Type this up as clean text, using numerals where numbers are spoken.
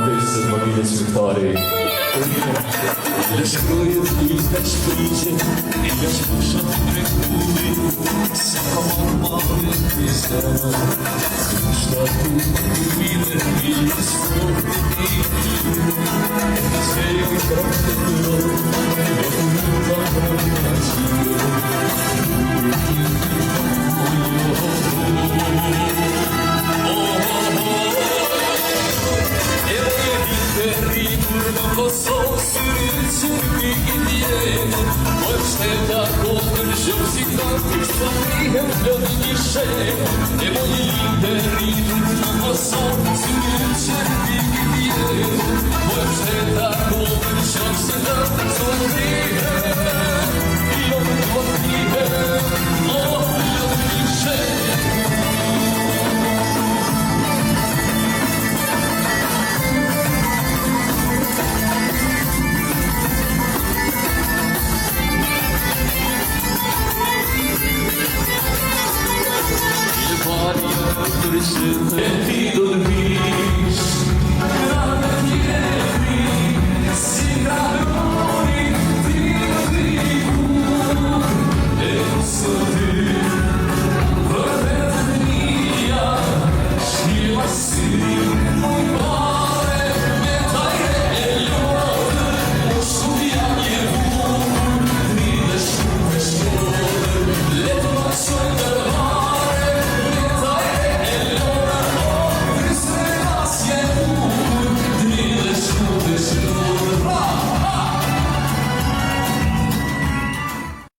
se më vjen spektari. Le shkrujet i ka shkriqe, i ka shkushat prekuri, sa ka marmare të zara, shtatu të vile i sporti se jo i krafte të rrë, do të so sürünsün bir gidiyor. Başta kolun josika, sanırım bir şey. Emoyinde ritmo so sürünsün bir gidiyor. Başta